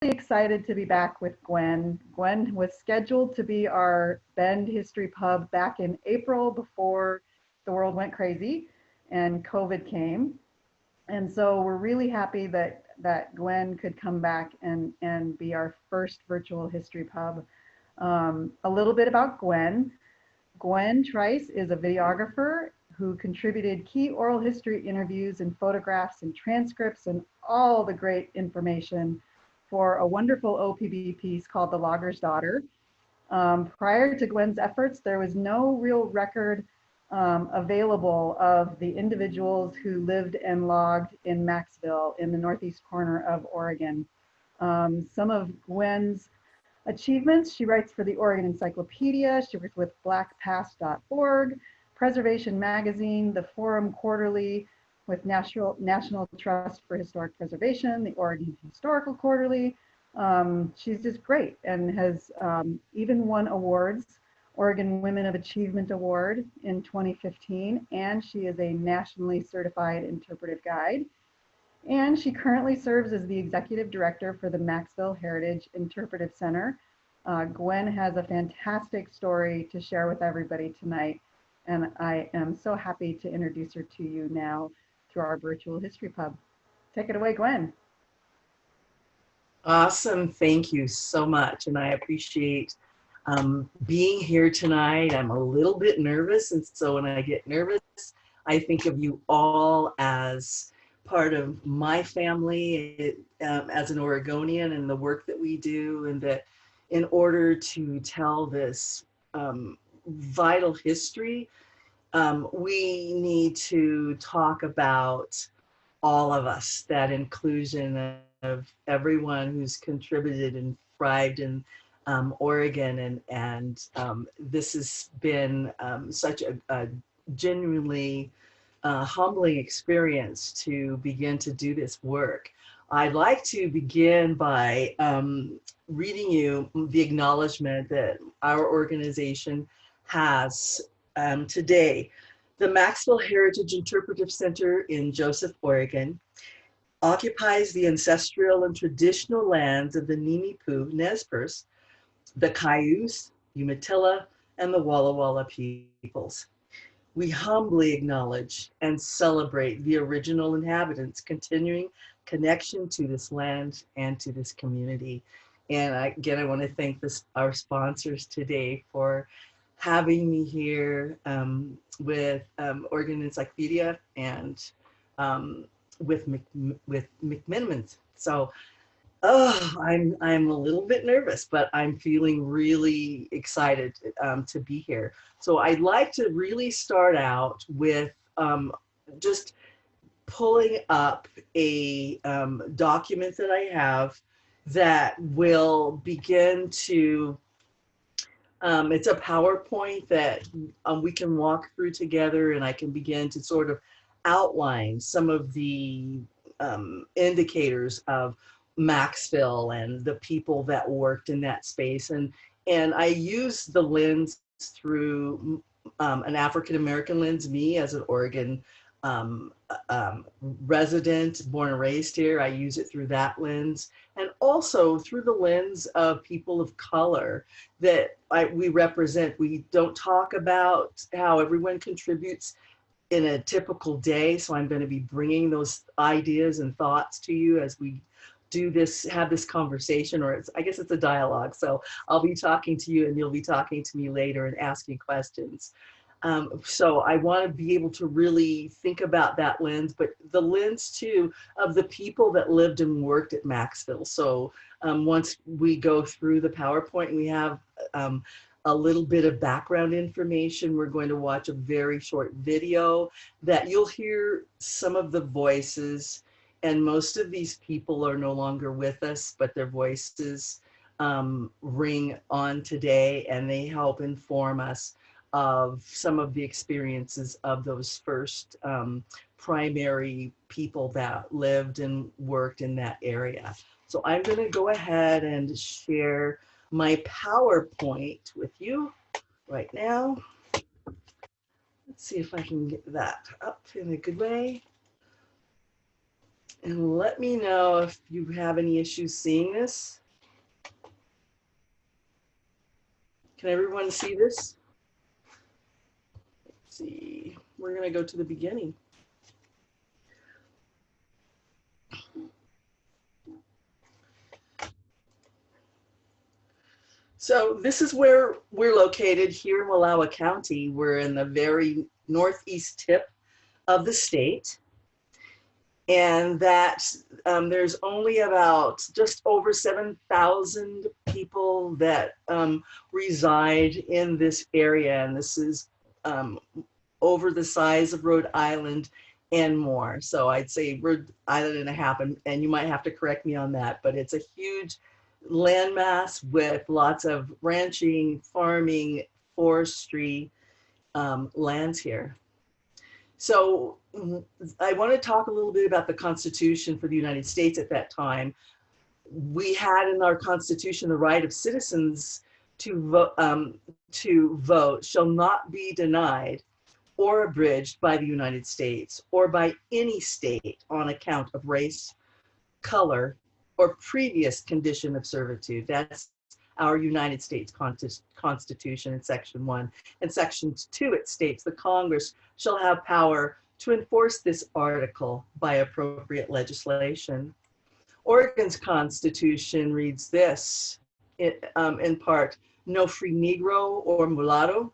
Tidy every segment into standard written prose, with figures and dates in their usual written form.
excited to be back with Gwen. Gwen was scheduled to be our Bend History Pub back in April before the world went crazy and COVID came. And so we're really happy that Gwen could come back and be our first virtual history pub. A little bit about Gwen. Gwen Trice is a videographer who contributed key oral history interviews and photographs and transcripts and all the great information for a wonderful OPB piece called The Logger's Daughter. Prior to Gwen's efforts, there was no real record available of the individuals who lived and logged in Maxville in the northeast corner of Oregon. Some of Gwen's achievements: she writes for the Oregon Encyclopedia, she works with blackpast.org, Preservation Magazine, the Forum Quarterly, with National Trust for Historic Preservation, the Oregon Historical Quarterly. She's just great and has even won awards, Oregon Women of Achievement Award in 2015, and she is a nationally certified interpretive guide. And she currently serves as the executive director for the Maxville Heritage Interpretive Center. Gwen has a fantastic story to share with everybody tonight, and I am so happy to introduce her to you now through our virtual history pub. Take it away, Gwen. Awesome, thank you so much, and I appreciate being here tonight. I'm a little bit nervous, and so when I get nervous, I think of you all as part of my family as an Oregonian and the work that we do, and that in order to tell this vital history, we need to talk about all of us, that inclusion of everyone who's contributed and thrived in Oregon, and this has been such a genuinely humbling experience to begin to do this work. I'd like to begin by reading you the acknowledgement that our organization has today. The Maxville Heritage Interpretive Center in Joseph, Oregon, occupies the ancestral and traditional lands of the Nimiipuu Nez Perce, the Cayuse, Umatilla, and the Walla Walla peoples. We humbly acknowledge and celebrate the original inhabitants' continuing connection to this land and to this community. And again, I want to thank our sponsors today for having me here with Oregon Encyclopedia and with McMenamins. So, I'm a little bit nervous, but I'm feeling really excited to be here. So I'd like to really start out with just pulling up a document that I have that will begin to, it's a PowerPoint that we can walk through together, and I can begin to sort of outline some of the indicators of Maxville and the people that worked in that space. And I use the lens through an African-American lens, me as an Oregon resident, born and raised here. I use it through that lens, and also through the lens of people of color that we represent. We don't talk about how everyone contributes in a typical day, so I'm going to be bringing those ideas and thoughts to you as we do this, have this conversation, or I guess it's a dialogue. So I'll be talking to you and you'll be talking to me later and asking questions. So I want to be able to really think about that lens, but the lens too of the people that lived and worked at Maxville. So once we go through the PowerPoint, we have a little bit of background information. We're going to watch a very short video that you'll hear some of the voices, and most of these people are no longer with us, but their voices ring on today, and they help inform us of some of the experiences of those first primary people that lived and worked in that area. So I'm going to go ahead and share my PowerPoint with you right now. Let's see if I can get that up in a good way. And let me know if you have any issues seeing this. Can everyone see this? Let's see, we're gonna go to the beginning. So this is where we're located here in Wallowa County. We're in the very northeast tip of the state. And that there's only about just over 7,000 people that reside in this area. And this is over the size of Rhode Island and more. So I'd say Rhode Island and a half, and you might have to correct me on that, but it's a huge landmass with lots of ranching, farming, forestry lands here. So I want to talk a little bit about the Constitution for the United States at that time. We had in our Constitution the right of citizens to vote shall not be denied or abridged by the United States or by any state on account of race, color, or previous condition of servitude. That's our United States Constitution in Section 1. In Section 2, it states the Congress shall have power to enforce this article by appropriate legislation. Oregon's Constitution reads this, in part, no free Negro or mulatto,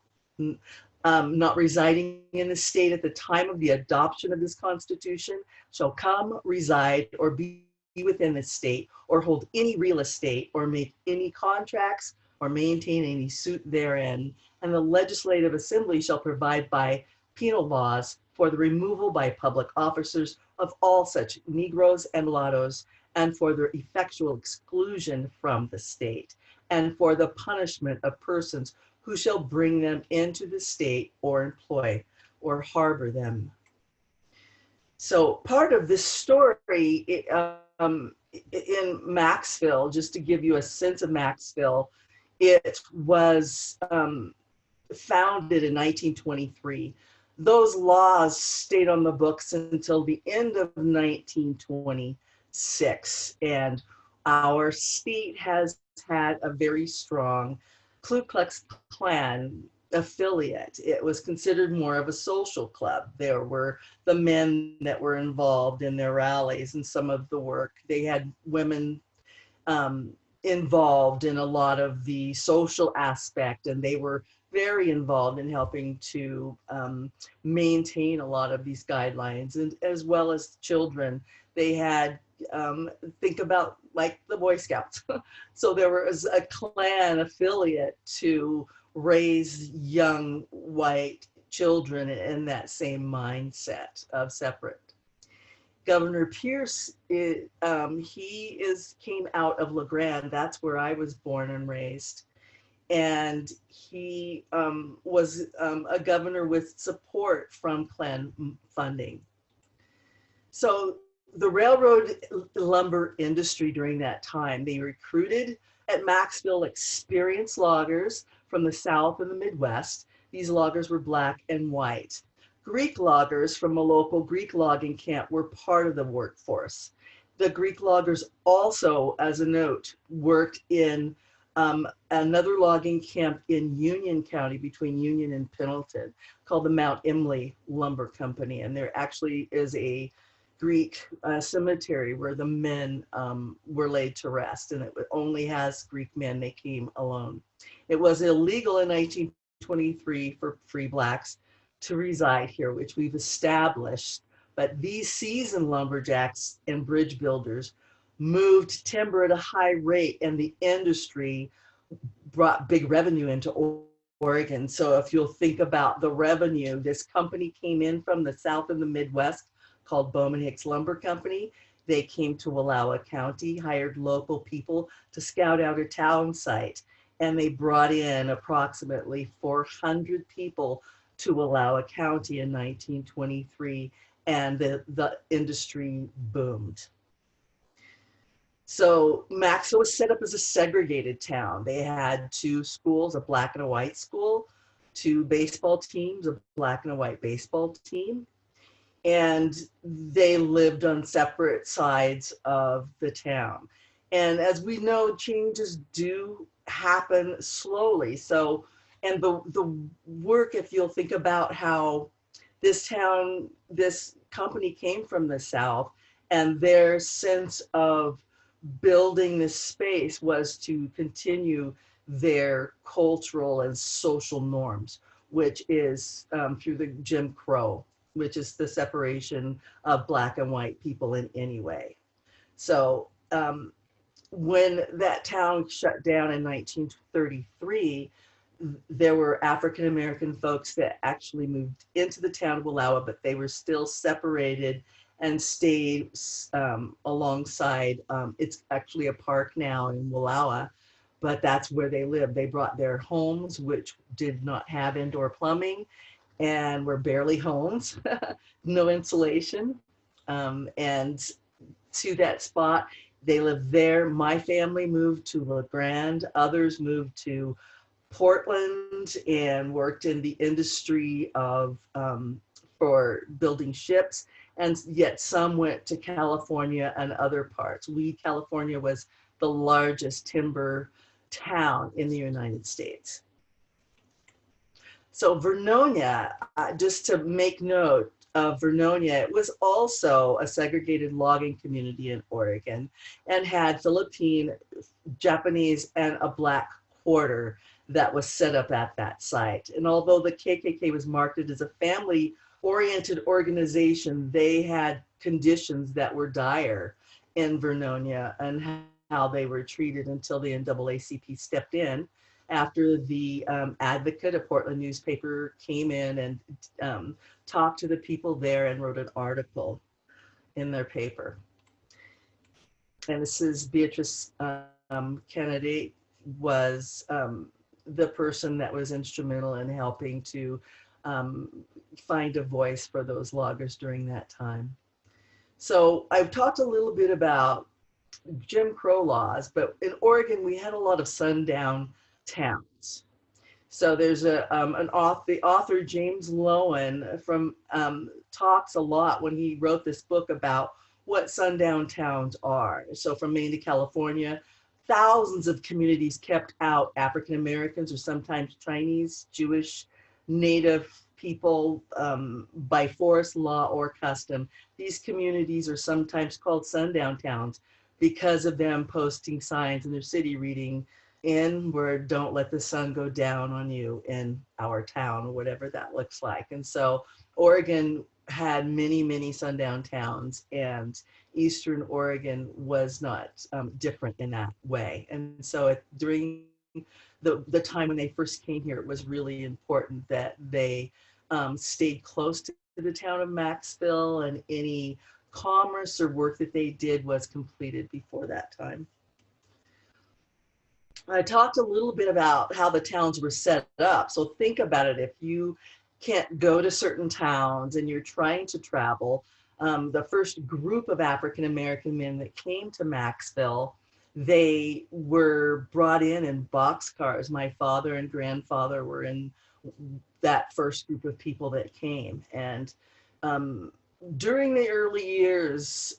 not residing in the state at the time of the adoption of this Constitution shall come, reside, or be within the state, or hold any real estate, or make any contracts, or maintain any suit therein. And the Legislative Assembly shall provide by penal laws for the removal by public officers of all such Negroes and mulattoes, and for their effectual exclusion from the state, and for the punishment of persons who shall bring them into the state or employ or harbor them. So part of this story in Maxville, just to give you a sense of Maxville, it was founded in 1923. Those laws stayed on the books until the end of 1926. And our state has had a very strong Ku Klux Klan affiliate. It was considered more of a social club. There were the men that were involved in their rallies and some of the work. They had women involved in a lot of the social aspect, and they were very involved in helping to maintain a lot of these guidelines, and as well as children. They had, think about like the Boy Scouts. So there was a Klan affiliate to raise young white children in that same mindset of separate. Governor Pierce, came out of La Grande. That's where I was born and raised. And he was a governor with support from Klan funding. So the railroad lumber industry during that time, they recruited at Maxville experienced loggers from the South and the Midwest. These loggers were black and white. Greek loggers from a local Greek logging camp were part of the workforce. The Greek loggers also, as a note, worked in another logging camp in Union County between Union and Pendleton called the Mount Emily Lumber Company. And there actually is a Greek cemetery where the men were laid to rest, and it only has Greek men. They came alone. It was illegal in 1923 for free blacks to reside here, which we've established, but these seasoned lumberjacks and bridge builders moved timber at a high rate, and the industry brought big revenue into Oregon. So if you'll think about the revenue, this company came in from the South and the Midwest called Bowman Hicks Lumber Company. They came to Wallowa County, hired local people to scout out a town site, and they brought in approximately 400 people to Wallowa County in 1923, and the industry boomed. So Maxville was set up as a segregated town. They had two schools, a black and a white school, two baseball teams, a black and a white baseball team. and they lived on separate sides of the town. And as we know, changes do happen slowly. So, and the work, if you'll think about how this town, this company came from the South, and their sense of building this space was to continue their cultural and social norms, which is through the Jim Crow, which is the separation of Black and white people in any way. So when that town shut down in 1933, there were African American folks that actually moved into the town of Wallowa, but they were still separated and stayed alongside. It's actually a park now in Wallowa, but that's where they lived. They brought their homes, which did not have indoor plumbing and were barely homes, no insulation. And to that spot, they lived there. My family moved to La Grande. Others moved to Portland and worked in the industry of for building ships, and yet some went to California and other parts. California was the largest timber town in the United States. So Vernonia, just to make note of Vernonia, it was also a segregated logging community in Oregon and had Philippine, Japanese, and a Black quarter that was set up at that site. And although the KKK was marketed as a family-oriented organization, they had conditions that were dire in Vernonia and how they were treated until the NAACP stepped in after the Advocate, a Portland newspaper, came in and talked to the people there and wrote an article in their paper. And this is Beatrice Kennedy was the person that was instrumental in helping to find a voice for those loggers during that time. So I've talked a little bit about Jim Crow laws, but in Oregon, we had a lot of sundown towns. So there's the author James Lowen from talks a lot when he wrote this book about what sundown towns are. So from Maine to California, thousands of communities kept out African Americans or sometimes Chinese, Jewish, Native people by force, law, or custom. These communities are sometimes called sundown towns because of them posting signs in their city reading "N-word, don't let the sun go down on you in our town," or whatever that looks like. And so Oregon had many, many sundown towns, and Eastern Oregon was not different in that way. And so during the time when they first came here, it was really important that they stayed close to the town of Maxville, and any commerce or work that they did was completed before that time. I talked a little bit about how the towns were set up. So think about it. If you can't go to certain towns and you're trying to travel, the first group of African-American men that came to Maxville, they were brought in boxcars. My father and grandfather were in that first group of people that came. And during the early years,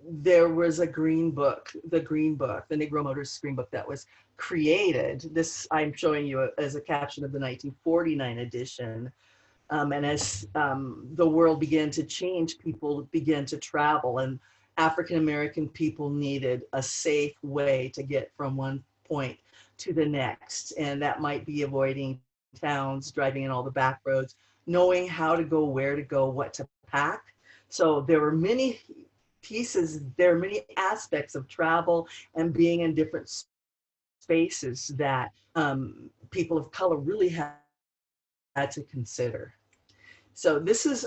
there was a green book, the Negro Motors Green Book that was created. This I'm showing you as a caption of the 1949 edition. And as the world began to change, people began to travel, and African-American people needed a safe way to get from one point to the next. And that might be avoiding towns, driving in all the back roads, knowing how to go, where to go, what to pack. So there were many pieces, there are many aspects of travel and being in different spaces that people of color really had to consider. So this is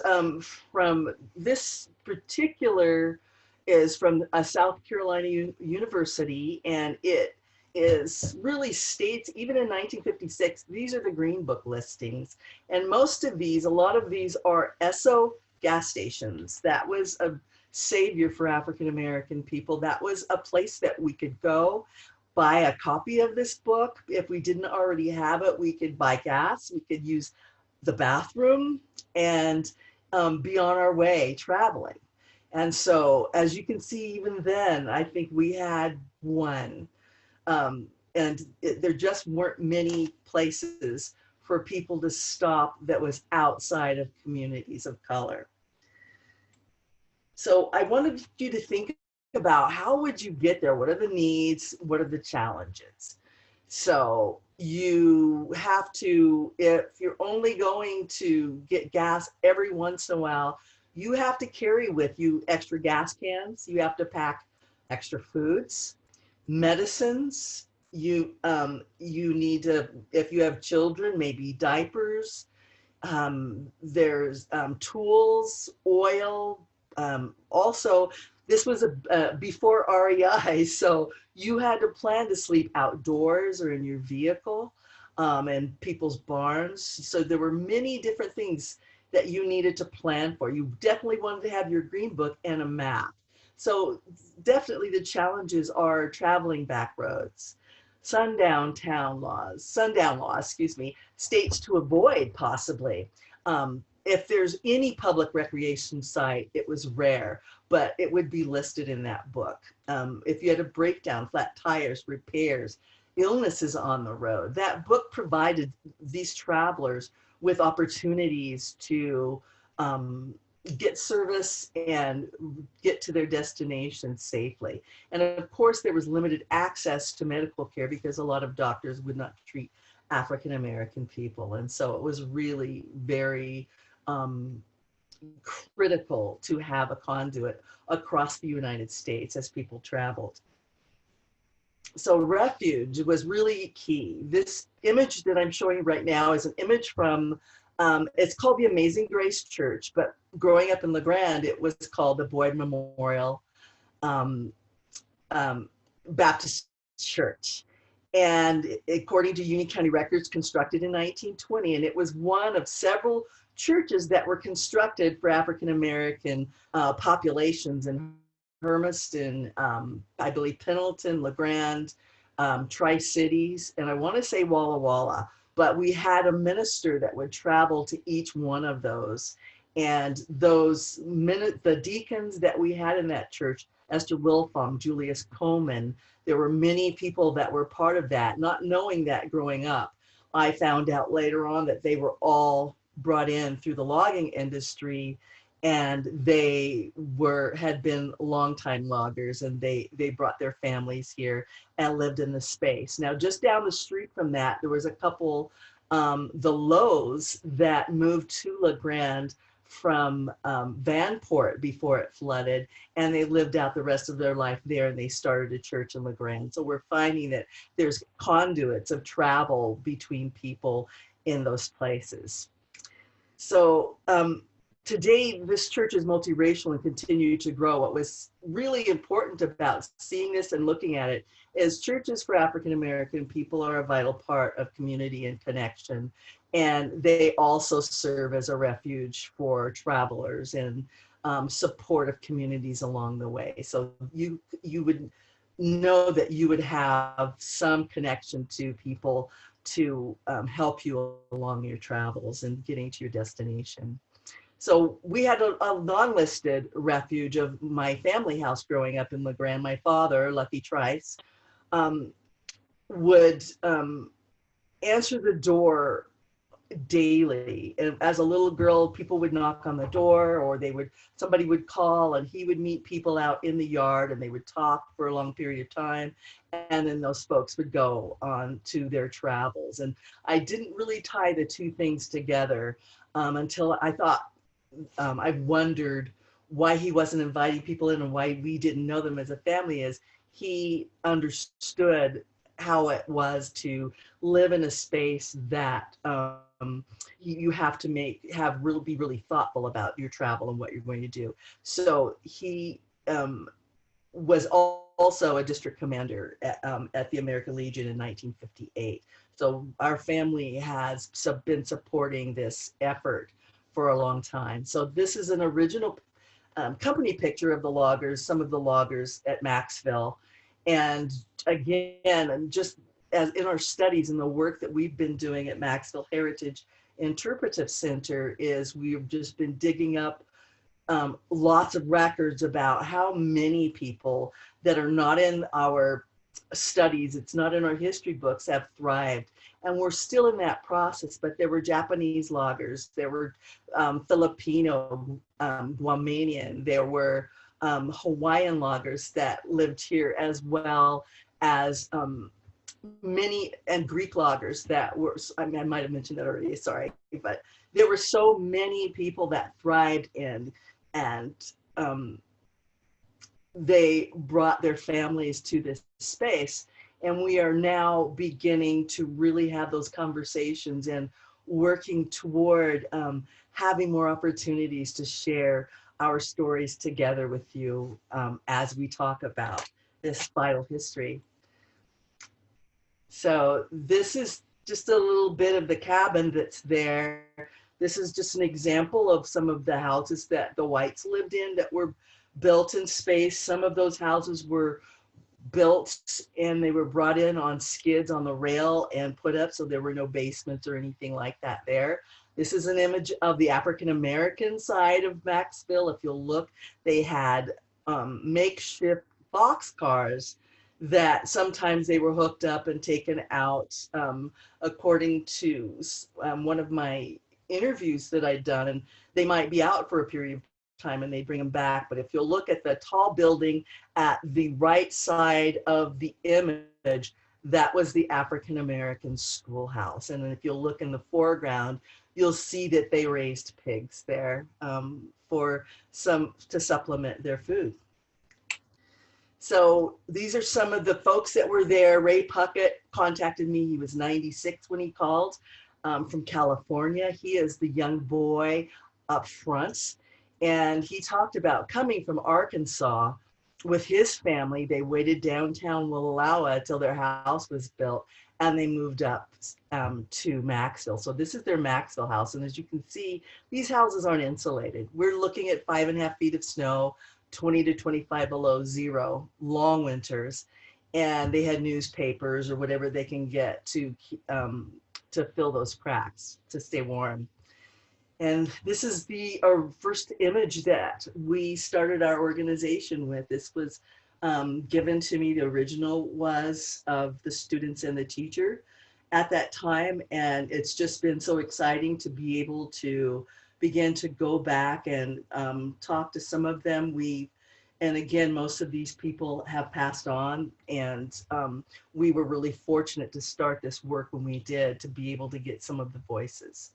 from this particular is from a South Carolina University, and it is really states, even in 1956, these are the Green Book listings. And most of these, a lot of these are Esso gas stations. That was a savior for African-American people. That was a place that we could go buy a copy of this book. If we didn't already have it, we could buy gas, we could use the bathroom, and be on our way traveling. And so, as you can see, even then, I think we had one. There just weren't many places for people to stop that was outside of communities of color. So I wanted you to think about, how would you get there? What are the needs? What are the challenges? So you have to, if you're only going to get gas every once in a while, you have to carry with you extra gas cans. You have to pack extra foods, medicines. You need to, if you have children, maybe diapers. There's tools, oil. Also, this was before REI, so you had to plan to sleep outdoors or in your vehicle, and people's barns. So there were many different things that you needed to plan for. You definitely wanted to have your green book and a map. So definitely the challenges are traveling back roads, sundown laws, excuse me, states to avoid possibly. If there's any public recreation site, it was rare, but it would be listed in that book. If you had a breakdown, flat tires, repairs, illnesses on the road, that book provided these travelers with opportunities to get service and get to their destination safely. And of course, there was limited access to medical care because a lot of doctors would not treat African American people. And so it was really very critical to have a conduit across the United States as people traveled. So refuge was really key. This image that I'm showing right now is an image from, it's called the Amazing Grace Church, but growing up in La Grande, it was called the Boyd Memorial Baptist Church. And according to Union County records, constructed in 1920, and it was one of several churches that were constructed for African American populations in Hermiston, I believe Pendleton, La Grande, Trice cities, and I want to say Walla Walla. But we had a minister that would travel to each one of those. And the deacons that we had in that church, Esther Wilfong, Julius Coleman, there were many people that were part of that. Not knowing that growing up, I found out later on that they were all brought in through the logging industry, and they had been longtime loggers, and they brought their families here and lived in the space. Now, just down the street from that, there was a couple, the Lowe's, that moved to La Grande from Vanport before it flooded, and they lived out the rest of their life there, and they started a church in La Grande. So we're finding that there's conduits of travel between people in those places. So today, this church is multiracial and continue to grow. What was really important about seeing this and looking at it is churches for African American people are a vital part of community and connection. And they also serve as a refuge for travelers and supportive communities along the way. So you would know that you would have some connection to people to help you along your travels and getting to your destination. So we had a non-listed refuge of my family house growing up in La Grande. My father, Lucky Trice, would answer the door daily. And as a little girl, people would knock on the door, or somebody would call, and he would meet people out in the yard, and they would talk for a long period of time. And then those folks would go on to their travels. And I didn't really tie the two things together until I thought, I wondered why he wasn't inviting people in and why we didn't know them as a family. Is he understood how it was to live in a space that you have to be really thoughtful about your travel and what you're going to do. So he was also a district commander at the American Legion in 1958. So our family has been supporting this effort for a long time. So this is an original company picture of the loggers, some of the loggers at Maxville. And again, just as in our studies and the work that we've been doing at Maxville Heritage Interpretive Center is we've just been digging up lots of records about how many people that are not in our studies, it's not in our history books, have thrived. And we're still in that process, but there were Japanese loggers, there were Filipino, Guamanian, there were Hawaiian loggers that lived here, as well as many, and Greek loggers that were, I mean, I might have mentioned that already, sorry, but there were so many people that thrived in, and they brought their families to this space. And we are now beginning to really have those conversations and working toward having more opportunities to share our stories together with you as we talk about this vital history. So this is just a little bit of the cabin that's there. This is just an example of some of the houses that the whites lived in that were built in space. Some of those houses were built and they were brought in on skids on the rail and put up, so there were no basements or anything like that there. This is an image of the African American side of Maxville. If you'll look, they had makeshift boxcars that sometimes they were hooked up and taken out, according to one of my interviews that I'd done, and they might be out for a period of time and they bring them back. But if you'll look at the tall building at the right side of the image, that was the African American schoolhouse. And then if you'll look in the foreground, you'll see that they raised pigs there to supplement their food. So these are some of the folks that were there. Ray Puckett contacted me. He was 96 when he called, from California. He is the young boy up front. And he talked about coming from Arkansas with his family. They waited downtown Wallalawa till their house was built, and they moved up to Maxville. So this is their Maxville house. And as you can see, these houses aren't insulated. We're looking at 5.5 feet of snow, 20 to 25 below zero, long winters. And they had newspapers or whatever they can get to fill those cracks, to stay warm. And this is our first image that we started our organization with. This was given to me. The original was of the students and the teacher at that time. And it's just been so exciting to be able to begin to go back and talk to some of them. And again, most of these people have passed on, and we were really fortunate to start this work when we did, to be able to get some of the voices.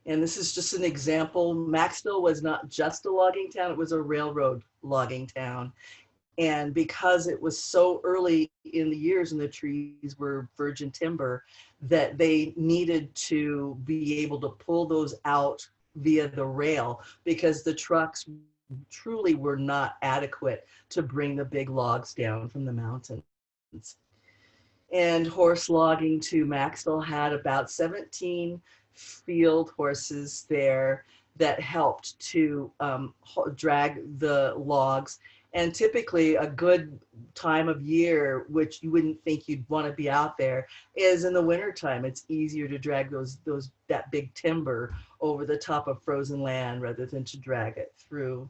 And this is just an example. Maxville was not just a logging town, it was a railroad logging town. And because it was so early in the years and the trees were virgin timber, that they needed to be able to pull those out via the rail, because the trucks truly were not adequate to bring the big logs down from the mountains. And horse logging to Maxville had about 17 field horses there that helped to drag the logs. And typically a good time of year, which you wouldn't think you'd want to be out there, is in the wintertime. It's easier to drag that big timber over the top of frozen land rather than to drag it through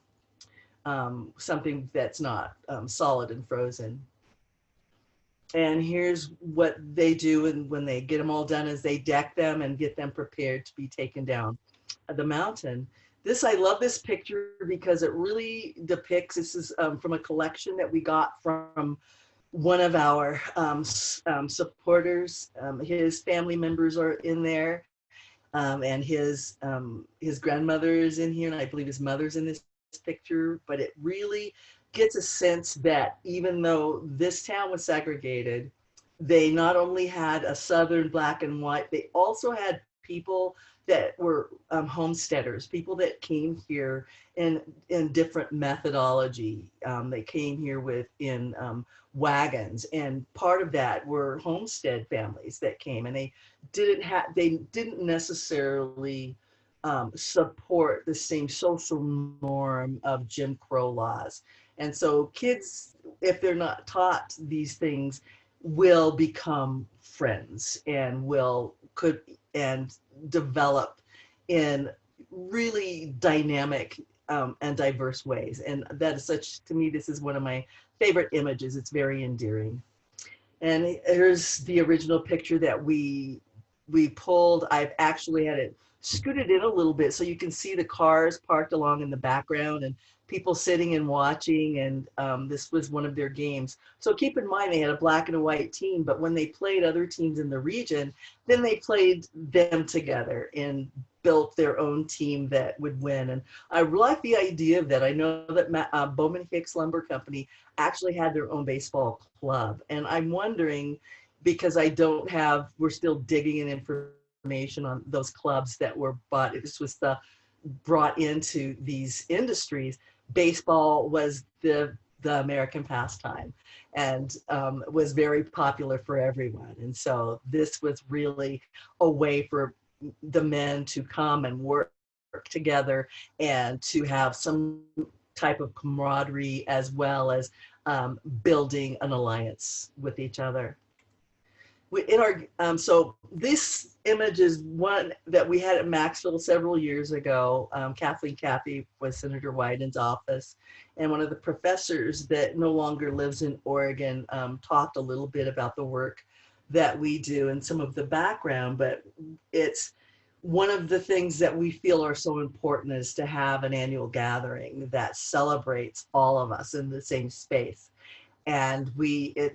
something that's not solid and frozen. And here's what they do, and when they get them all done, is they deck them and get them prepared to be taken down the mountain. I love this picture because it really depicts, this is from a collection that we got from one of our supporters. His family members are in there, and his grandmother is in here, and I believe his mother's in this picture. But it really gets a sense that even though this town was segregated, they not only had a Southern black and white, they also had people that were homesteaders, people that came here in different methodology. They came here in wagons, and part of that were homestead families that came, and they didn't necessarily support the same social norm of Jim Crow laws. And so kids, if they're not taught these things, will become friends and could and develop in really dynamic and diverse ways. And that is such, to me, this is one of my favorite images. It's very endearing. And here's the original picture that we pulled. I've actually had it scooted in a little bit so you can see the cars parked along in the background and people sitting and watching. And this was one of their games. So keep in mind, they had a black and a white team, but when they played other teams in the region, then they played them together and built their own team that would win. And I like the idea of that. I know that Bowman Hicks Lumber Company actually had their own baseball club. And I'm wondering, because I don't have, we're still digging in information on those clubs that were bought. This was brought into these industries. Baseball was the American pastime and was very popular for everyone. And so this was really a way for the men to come and work together and to have some type of camaraderie, as well as building an alliance with each other. So this image is one that we had at Maxville several years ago. Kathleen Cappy was Senator Wyden's office, and one of the professors that no longer lives in Oregon talked a little bit about the work that we do and some of the background. But it's one of the things that we feel are so important is to have an annual gathering that celebrates all of us in the same space. And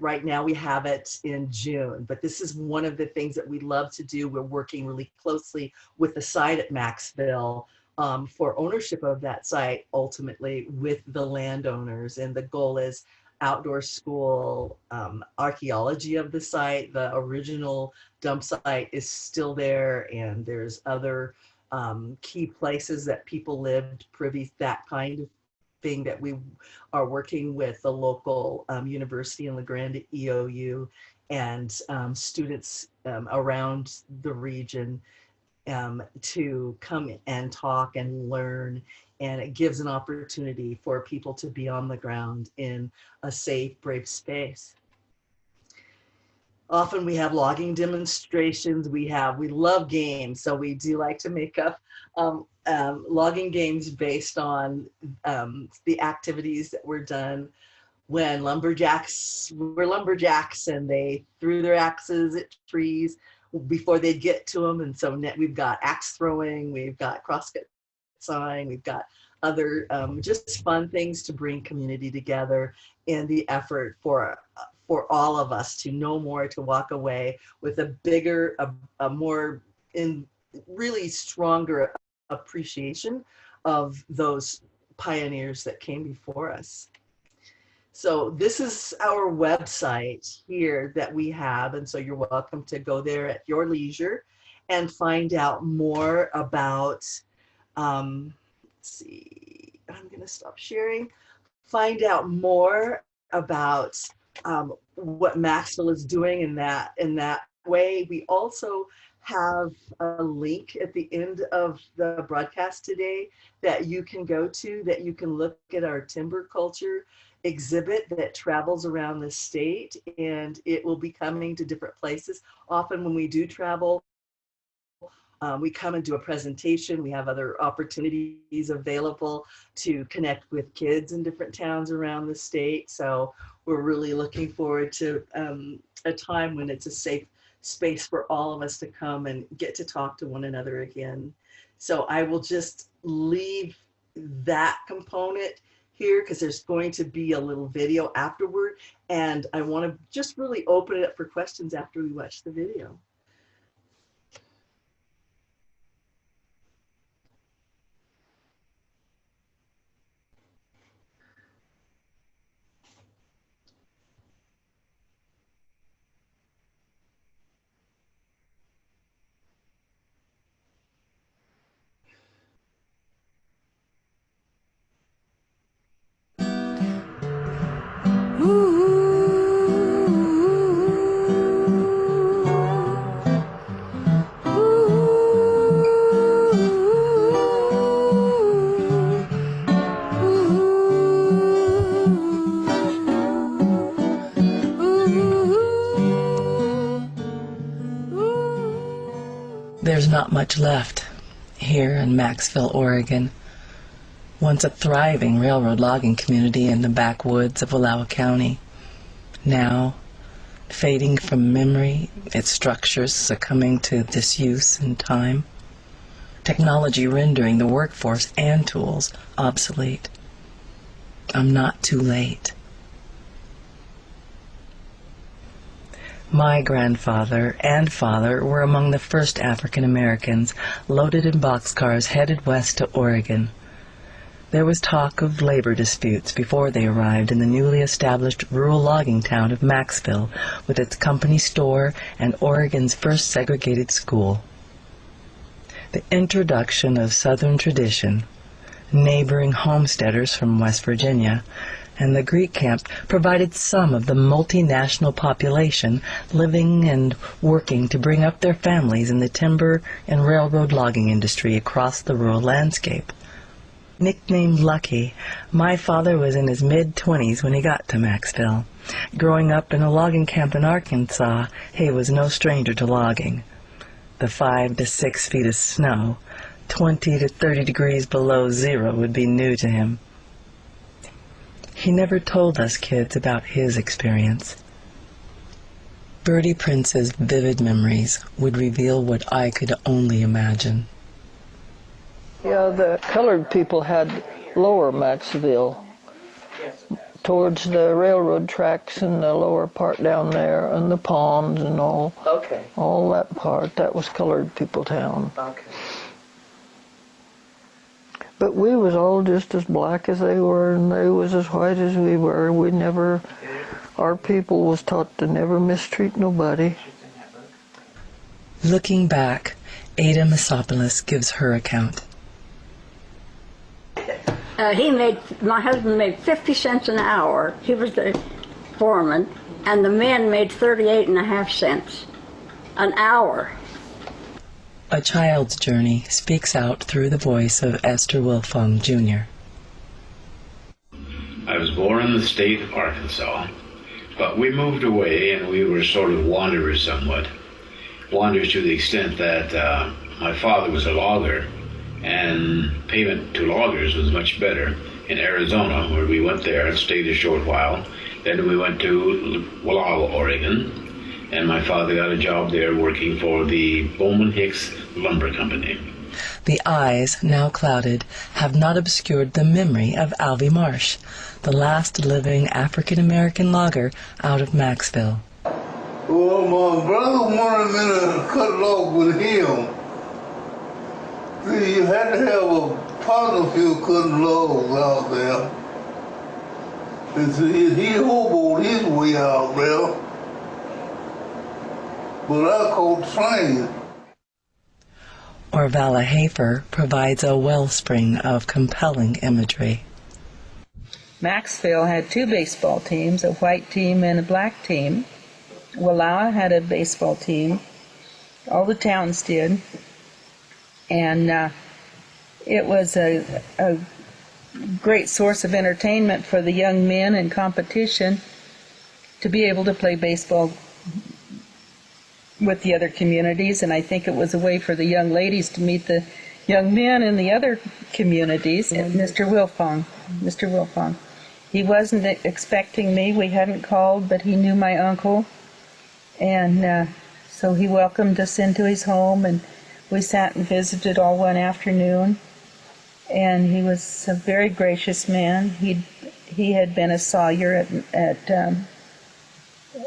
right now we have it in June, but this is one of the things that we love to do. We're working really closely with the site at Maxville for ownership of that site, ultimately with the landowners. And the goal is outdoor school, archaeology of the site. The original dump site is still there, and there's other key places that people lived, privy, that kind of thing, that we are working with the local university in La Grande EOU and students around the region to come and talk and learn. And it gives an opportunity for people to be on the ground in a safe, brave space. Often we have logging demonstrations. We love games, so we do like to make up logging games based on the activities that were done when lumberjacks were lumberjacks and they threw their axes at trees before they'd get to them. And so we've got axe throwing, we've got crosscut sawing, we've got other just fun things to bring community together in the effort for all of us to know more, to walk away with a bigger, a more really stronger appreciation of those pioneers that came before us. So this is our website here that we have, and so you're welcome to go there at your leisure and find out more about, let's see, I'm gonna stop sharing, find out more about what Maxville is doing in that way. We also have a link at the end of the broadcast today that you can go to, that you can look at our timber culture exhibit that travels around the state, and it will be coming to different places. Often when we do travel, we come and do a presentation. We have other opportunities available to connect with kids in different towns around the state. So we're really looking forward to a time when it's a safe space for all of us to come and get to talk to one another again. So I will just leave that component here because there's going to be a little video afterward, and I want to just really open it up for questions after we watch the video. There's not much left here in Maxville, Oregon, once a thriving railroad logging community in the backwoods of Wallowa County. Now, fading from memory, its structures succumbing to disuse and time, technology rendering the workforce and tools obsolete. I'm not too late. My grandfather and father were among the first African Americans loaded in boxcars headed west to Oregon. There was talk of labor disputes before they arrived in the newly established rural logging town of Maxville with its company store and Oregon's first segregated school. The introduction of Southern tradition, neighboring homesteaders from West Virginia, and the Greek camp provided some of the multinational population living and working to bring up their families in the timber and railroad logging industry across the rural landscape. Nicknamed Lucky, my father was in his mid-20s when he got to Maxville. Growing up in a logging camp in Arkansas, he was no stranger to logging. The 5 to 6 feet of snow, 20 to 30 degrees below zero, would be new to him. He never told us kids about his experience. Bertie Prince's vivid memories would reveal what I could only imagine. Yeah, the colored people had lower Maxville, towards the railroad tracks and the lower part down there, and the ponds and all. Okay. All that part, that was colored people town. Okay. But we was all just as black as they were, and they was as white as we were. We never, our people was taught to never mistreat nobody. Looking back, Ada Masopoulos gives her account. My husband made 50 cents an hour. He was the foreman, and the men made 38.5 cents an hour. A child's journey speaks out through the voice of Esther Wilfong, Jr. I was born in the state of Arkansas, but we moved away and we were sort of wanderers somewhat. Wanderers to the extent that my father was a logger, and payment to loggers was much better in Arizona, where we went there and stayed a short while. Then we went to Wallowa, Oregon, and my father got a job there working for the Bowman Hicks Lumber Company. The eyes, now clouded, have not obscured the memory of Alvy Marsh, the last living African-American logger out of Maxville. Well, my brother wanted me to cut log with him. See, you had to have a partner if you cutting logs out there. And see, he hoboed his way out there. But I caught train. Orvala Hafer provides a wellspring of compelling imagery. Maxville had 2 baseball teams, a white team and a black team. Wallowa had a baseball team. All the towns did. And it was a great source of entertainment for the young men and competition to be able to play baseball with the other communities, and I think it was a way for the young ladies to meet the young men in the other communities. And Mr. Wilfong, he wasn't expecting me. We hadn't called, but he knew my uncle, and so he welcomed us into his home, and we sat and visited all one afternoon. And he was a very gracious man. He had been a sawyer at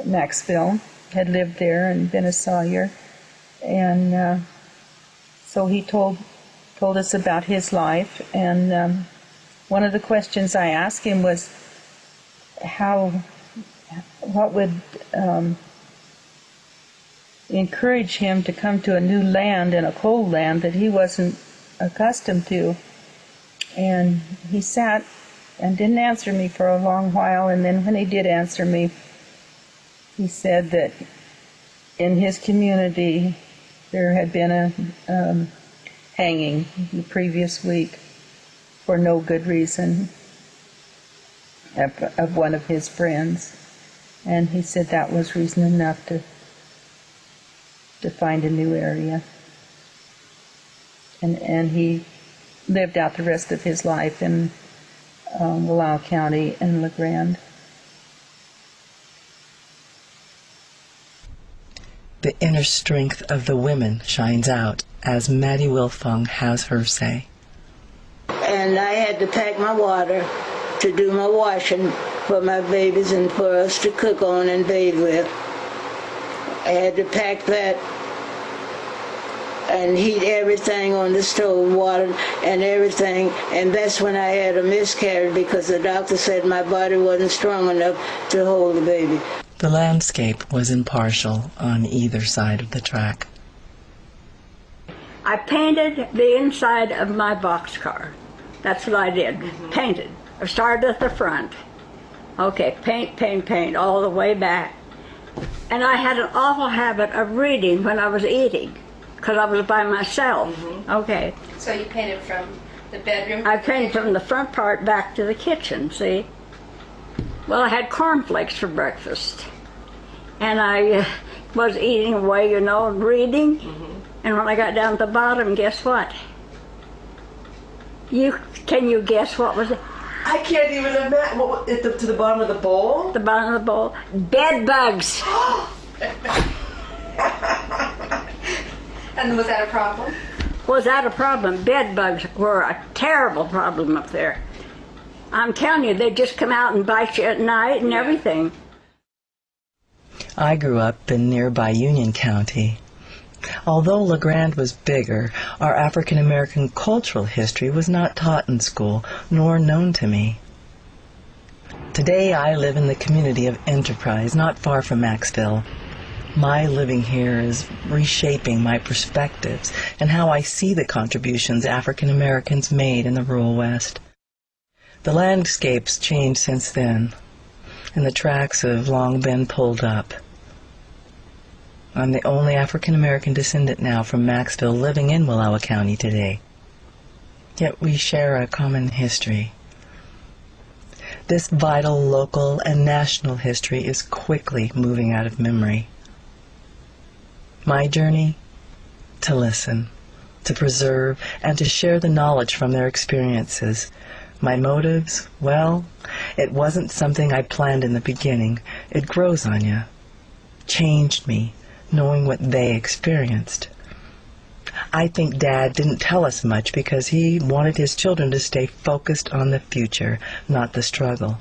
Maxville, had lived there and been a sawyer, and so he told us about his life. And one of the questions I asked him was what would encourage him to come to a new land and a cold land that he wasn't accustomed to. And he sat and didn't answer me for a long while, and then when he did answer me, he said that in his community there had been a hanging the previous week for no good reason of one of his friends. And he said that was reason enough to find a new area. and he lived out the rest of his life in Wallowa County and La Grande. The inner strength of the women shines out, as Maddie Wilfong has her say. And I had to pack my water to do my washing for my babies and for us to cook on and bathe with. I had to pack that and heat everything on the stove, water and everything, and that's when I had a miscarriage because the doctor said my body wasn't strong enough to hold the baby. The landscape was impartial on either side of the track. I painted the inside of my boxcar. That's what I did. Painted. I started at the front. Okay, paint all the way back. And I had an awful habit of reading when I was eating, because I was by myself. Okay. So you painted from the bedroom? I painted from the front part back to the kitchen, see? Well, I had cornflakes for breakfast. And I was eating away, you know, and reading. And when I got down at the bottom, guess what? Can you guess what was it? I can't even imagine. What, to the bottom of the bowl? The bottom of the bowl. Bed bugs. And was that a problem? Was that a problem? Bed bugs were a terrible problem up there. I'm telling you, they just come out and bite you at night and everything. I grew up in nearby Union County. Although La Grande was bigger, our African American cultural history was not taught in school, nor known to me. Today I live in the community of Enterprise, not far from Maxville. My living here is reshaping my perspectives and how I see the contributions African Americans made in the rural West. The landscape's changed since then, and the tracks have long been pulled up. I'm the only African American descendant now from Maxville living in Wallowa County today. Yet we share a common history. This vital local and national history is quickly moving out of memory. My journey? To listen, to preserve, and to share the knowledge from their experiences. My motives? Well, it wasn't something I planned in the beginning. It grows on you. Changed me, knowing what they experienced. I think Dad didn't tell us much because he wanted his children to stay focused on the future, not the struggle.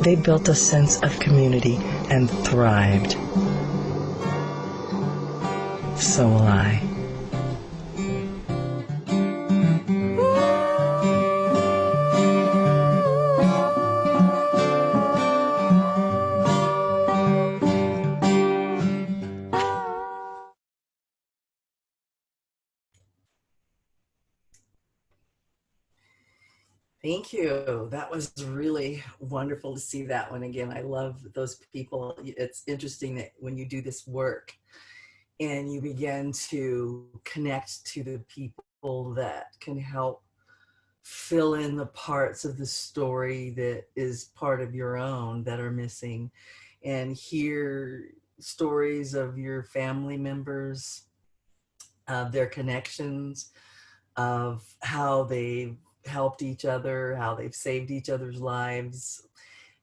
They built a sense of community and thrived. So will I. Thank you. That was really wonderful to see that one again. I love those people. It's interesting that when you do this work and you begin to connect to the people that can help fill in the parts of the story that is part of your own that are missing, and hear stories of your family members, of their connections, of how they've helped each other, how they've saved each other's lives,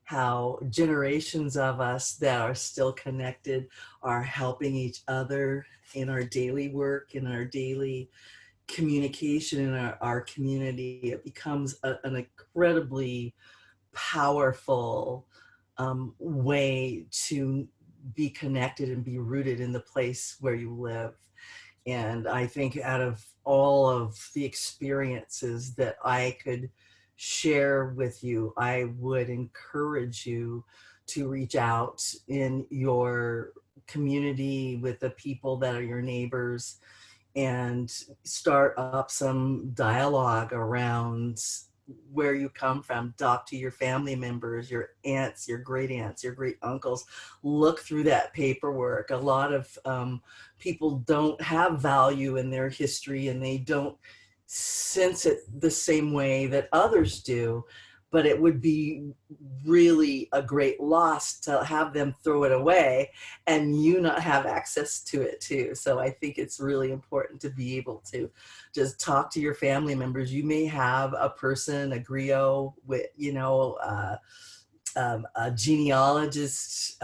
how generations of us that are still connected are helping each other in our daily work, in our daily communication in our community, it becomes an incredibly powerful way to be connected and be rooted in the place where you live. And I think out of all of the experiences that I could share with you, I would encourage you to reach out in your community with the people that are your neighbors and start up some dialogue around where you come from. Talk to your family members, your aunts, your great aunts, your great uncles. Look through that paperwork. A lot of people don't have value in their history, and they don't sense it the same way that others do. But it would be really a great loss to have them throw it away and you not have access to it too. So I think it's really important to be able to just talk to your family members. You may have a person, a griot, with, you know, a genealogist,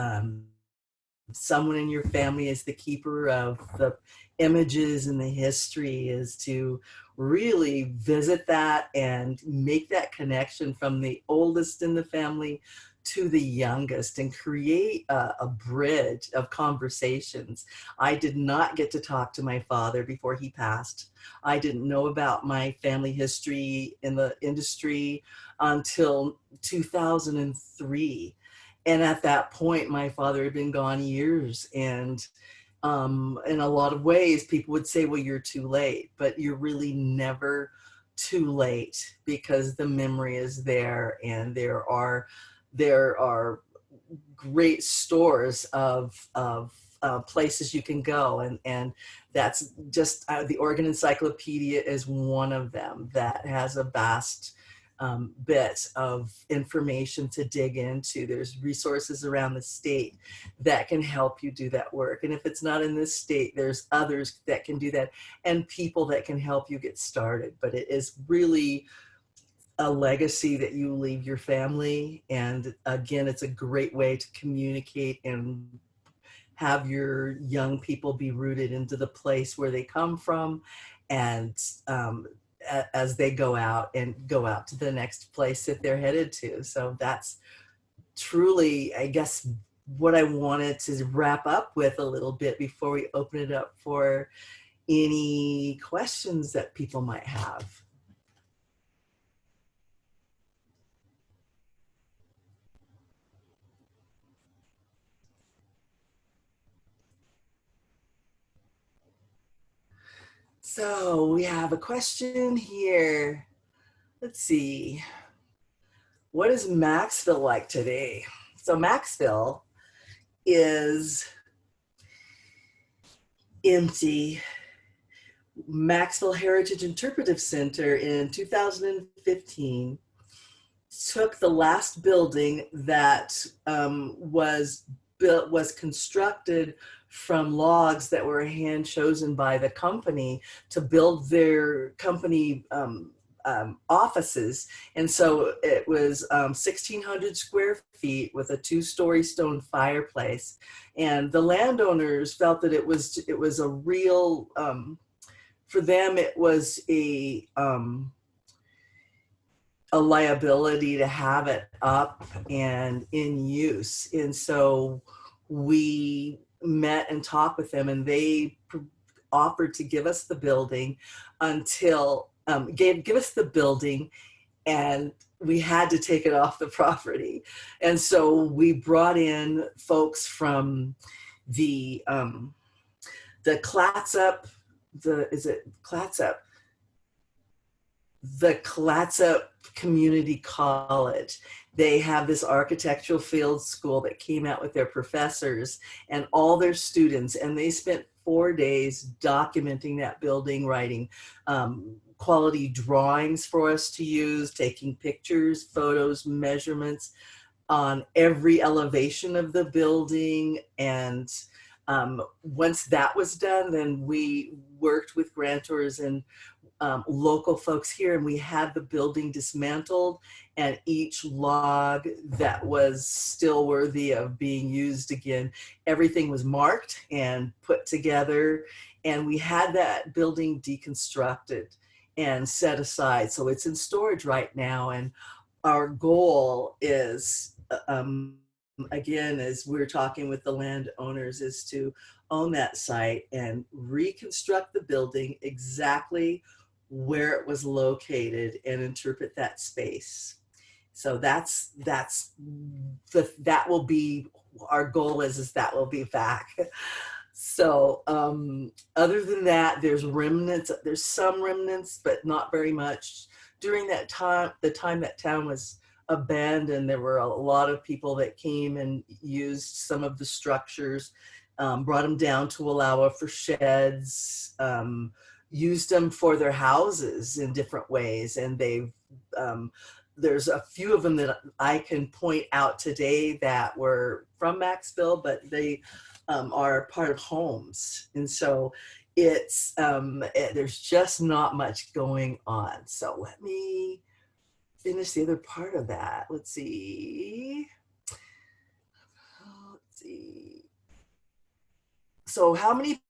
someone in your family is the keeper of the images and the history, is to really visit that and make that connection from the oldest in the family to the youngest and create a bridge of conversations. I did not get to talk to my father before he passed. I didn't know about my family history in the industry until 2003. And at that point, my father had been gone years. And in a lot of ways, people would say, well, you're too late, but you're really never too late, because the memory is there, and there are great stores of places you can go. And that's just, the Oregon Encyclopedia is one of them that has a vast bit of information to dig into. There's resources around the state that can help you do that work. And if it's not in this state, there's others that can do that, and people that can help you get started. But it is really a legacy that you leave your family. And again, it's a great way to communicate and have your young people be rooted into the place where they come from, and as they go out to the next place that they're headed to. So that's truly, I guess, what I wanted to wrap up with a little bit before we open it up for any questions that people might have. So we have a question here. Let's see. What is Maxville like today? So Maxville is empty. Maxville Heritage Interpretive Center in 2015 took the last building that was constructed from logs that were hand chosen by the company to build their company offices. And so it was 1,600 square feet with a 2-story stone fireplace. And the landowners felt that it was a real, for them, it was a liability to have it up and in use. And so we met and talked with them, and they offered to give us the building until give us the building, and we had to take it off the property. And so we brought in folks from the Clatsop, the Clatsop Community College. They have this architectural field school that came out with their professors and all their students, and they spent 4 days documenting that building, writing quality drawings for us to use, taking pictures, photos, measurements on every elevation of the building. And once that was done, then we worked with grantors and local folks here, and we had the building dismantled, and each log that was still worthy of being used again, everything was marked and put together, and we had that building deconstructed and set aside. So it's in storage right now, and our goal is, again, as we're talking with the landowners, is to own that site and reconstruct the building exactly where it was located and interpret that space. So that will be our goal, is that will be back. So other than that, there's some remnants, but not very much. During that time, the time that town was abandoned, there were a lot of people that came and used some of the structures, brought them down to allow for sheds, used them for their houses in different ways. And there's a few of them that I can point out today that were from Maxville, but they are part of homes. And so it's, there's just not much going on. So let me finish the other part of that. Let's see. So how many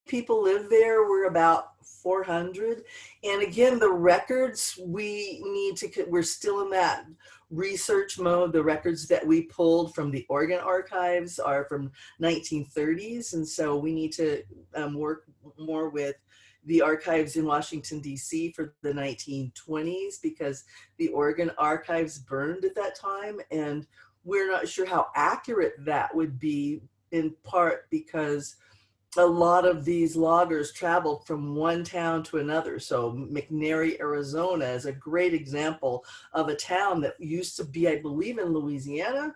people live there? We're about 400. And again, the records we're still in that research mode. The records that we pulled from the Oregon archives are from 1930s. And so we need to work more with the archives in Washington, D.C. for the 1920s, because the Oregon archives burned at that time. And we're not sure how accurate that would be, in part because a lot of these loggers traveled from one town to another. So McNairy, Arizona is a great example of a town that used to be, I believe, in Louisiana.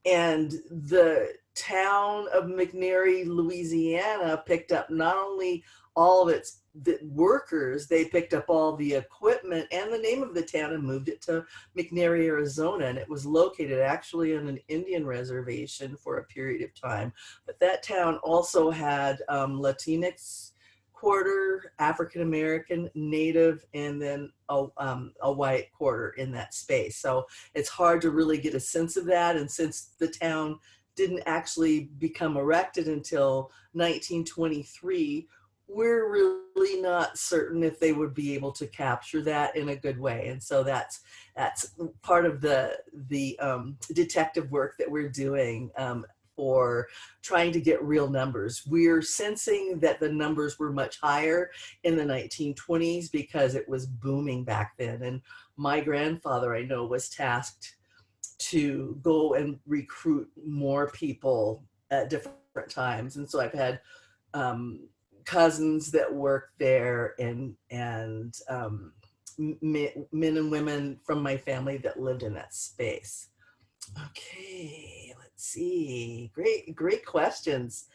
And the town of McNairy, Louisiana picked up not only all of the workers, they picked up all the equipment and the name of the town and moved it to McNairy, Arizona. And it was located actually on an Indian reservation for a period of time. But that town also had Latinx quarter, African-American, Native, and then a white quarter in that space. So it's hard to really get a sense of that. And since the town didn't actually become erected until 1923, we're really not certain if they would be able to capture that in a good way. And so that's part of the detective work that we're doing for trying to get real numbers. We're sensing that the numbers were much higher in the 1920s because it was booming back then. And my grandfather, I know, was tasked to go and recruit more people at different times. And so I've had cousins that worked there, and men and women from my family that lived in that space. Okay, let's see. Great questions.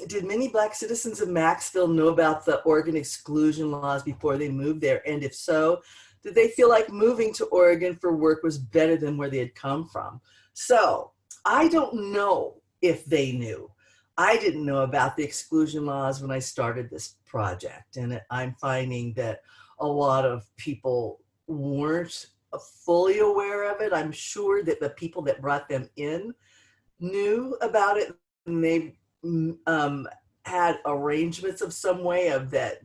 Did many Black citizens of Maxville know about the Oregon exclusion laws before they moved there? And if so, did they feel like moving to Oregon for work was better than where they had come from? So I don't know if they knew. I didn't know about the exclusion laws when I started this project, and I'm finding that a lot of people weren't fully aware of it. I'm sure that the people that brought them in knew about it, and they had arrangements of some way of that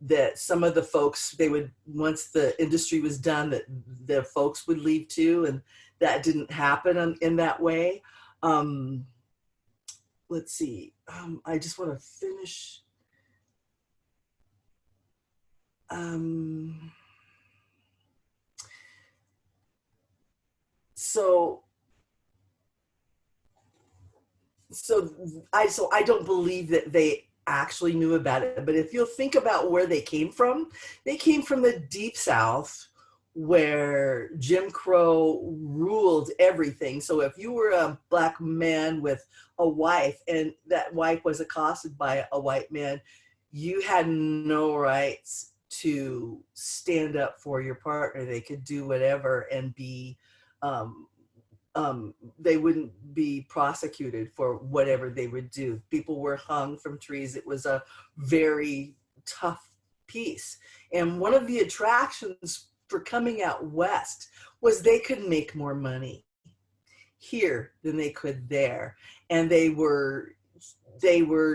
that some of the folks, they would, once the industry was done, that the folks would leave too, and that didn't happen in that way. Let's see, I just want to finish. So I don't believe that they actually knew about it, but if you'll think about where they came from the Deep South, where Jim Crow ruled everything. So if you were a Black man with a wife and that wife was accosted by a white man, you had no rights to stand up for your partner. They could do whatever and be, they wouldn't be prosecuted for whatever they would do. People were hung from trees. It was a very tough piece. And one of the attractions for coming out west was they could make more money here than they could there. And they were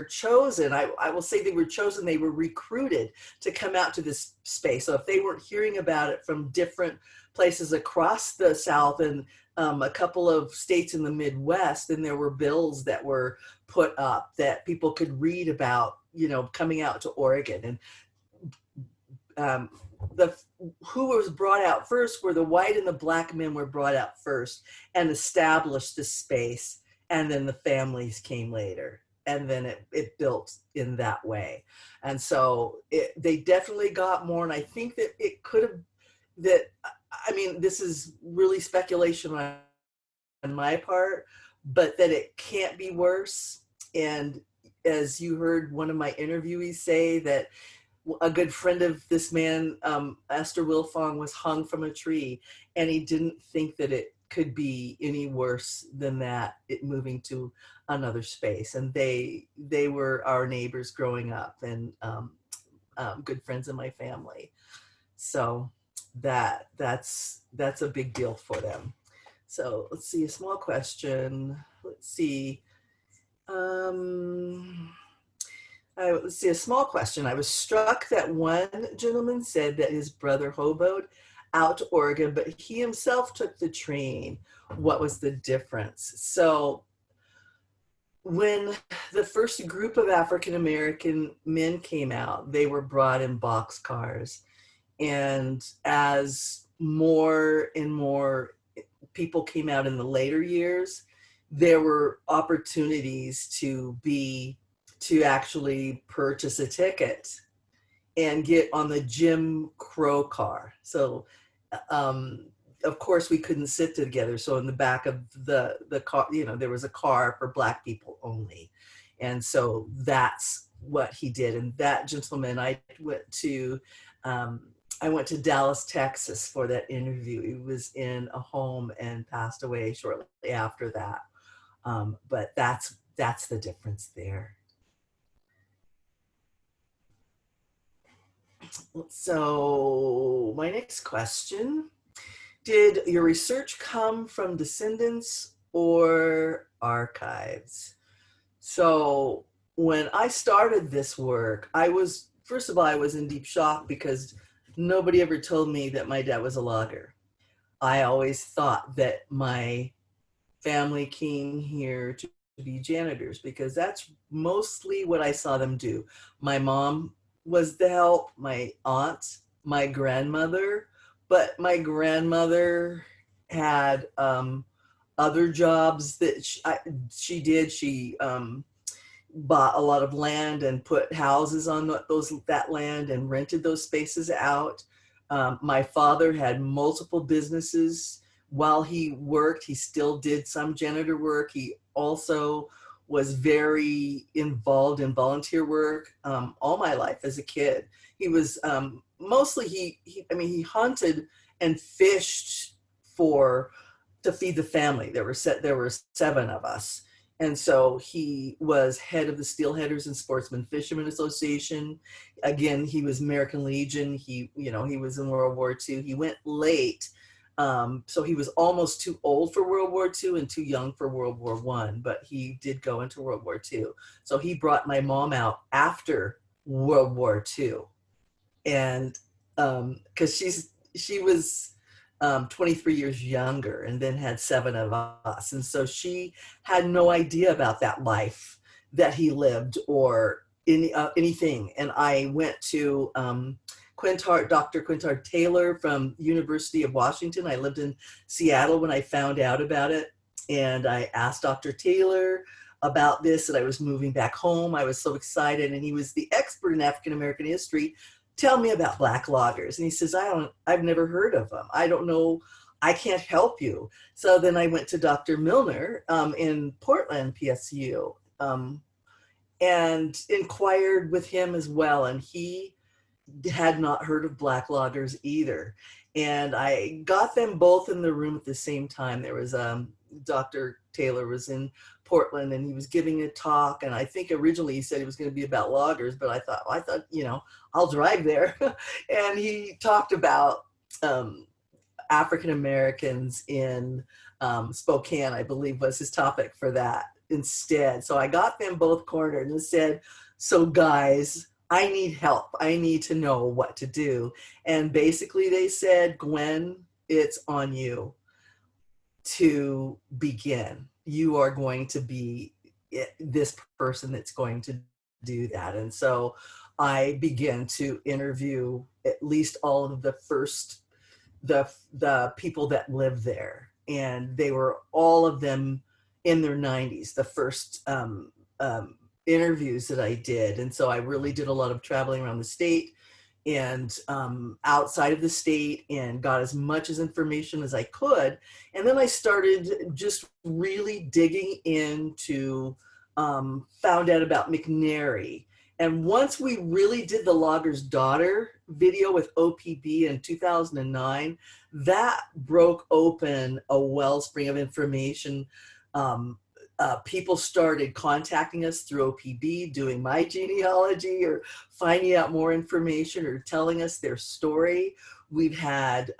chosen, I will say they were chosen, they were recruited to come out to this space. So if they weren't hearing about it from different places across the South and a couple of states in the Midwest, then there were bills that were put up that people could read about, you know, coming out to Oregon. And who was brought out first were the white and the black men were brought out first and established the space, and then the families came later, and then it built in that way. And so they definitely got more, and I think that it could have, that, I mean, this is really speculation on my part, but that it can't be worse. And as you heard one of my interviewees say, that a good friend of this man, Esther Wilfong, was hung from a tree, and he didn't think that it could be any worse than that, it moving to another space. And they were our neighbors growing up, and good friends in my family. So that's a big deal for them. So let's see, a small question. Let's see. Let's see, a small question. I was struck that one gentleman said that his brother hoboed out to Oregon, but he himself took the train. What was the difference? So when the first group of African-American men came out, they were brought in boxcars. And as more and more people came out in the later years, there were opportunities to actually purchase a ticket and get on the Jim Crow car. So of course we couldn't sit together. So in the back of the car, you know, there was a car for Black people only. And so that's what he did. And that gentleman, I went to Dallas, Texas for that interview. He was in a home and passed away shortly after that. But that's the difference there. So my next question, did your research come from descendants or archives? So when I started this work, first of all, I was in deep shock because nobody ever told me that my dad was a logger. I always thought that my family came here to be janitors because that's mostly what I saw them do. My mom was the help, my aunt, my grandmother, but my grandmother had other jobs that she did. She bought a lot of land and put houses on that land and rented those spaces out. My father had multiple businesses. While he worked, he still did some janitor work. He also was very involved in volunteer work all my life as a kid. He was mostly, he hunted and fished to feed the family. There were 7 of us. And so he was head of the Steelheaders and Sportsmen Fishermen Association. Again, he was American Legion. He was in World War II. He went late. So he was almost too old for World War II and too young for World War I, but he did go into World War II. So he brought my mom out after World War II. And because she was 23 years younger and then had 7 of us. And so she had no idea about that life that he lived or anything. And I went to Dr. Quintard Taylor from University of Washington. I lived in Seattle when I found out about it. And I asked Dr. Taylor about this, and I was moving back home. I was so excited. And he was the expert in African-American history. Tell me about Black loggers. And he says, I've never heard of them. I don't know. I can't help you. So then I went to Dr. Milner in Portland, PSU, and inquired with him as well. And he had not heard of Black loggers either. And I got them both in the room at the same time. There was Dr. Taylor was in Portland, and he was giving a talk, and I think originally he said it was going to be about loggers, but I thought, you know, I'll drive there. And he talked about African Americans in Spokane, I believe was his topic for that instead. So I got them both cornered and said, so guys, I need help. I need to know what to do. And basically they said, Gwen, it's on you to begin. You are going to be this person that's going to do that. And so I began to interview at least all of the people that live there. And they were all of them in their 90s, the first interviews that I did. And so I really did a lot of traveling around the state and outside of the state, and got as much as information as I could. And then I started just really digging into, found out about McNary. And once we really did the Logger's Daughter video with OPB in 2009, that broke open a wellspring of information. People started contacting us through OPB, doing my genealogy or finding out more information or telling us their story. We've had,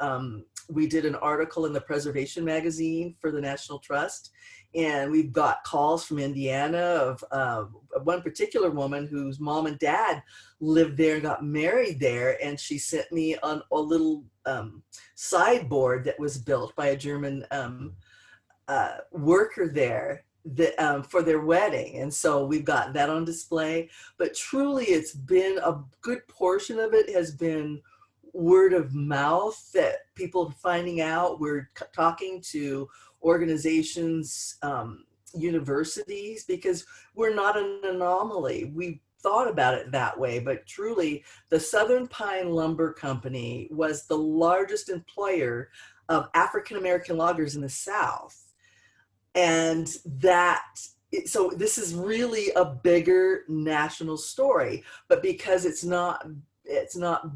we did an article in the Preservation magazine for the National Trust, and we've got calls from Indiana of one particular woman whose mom and dad lived there and got married there, and she sent me on a little sideboard that was built by a German worker there that, for their wedding. And so we've got that on display. But truly, it's been a good portion of it has been word of mouth, that people are finding out. We're talking to organizations, universities, because we're not an anomaly. We thought about it that way, but truly the Southern Pine Lumber Company was the largest employer of African American loggers in the South. And so this is really a bigger national story, but because it's not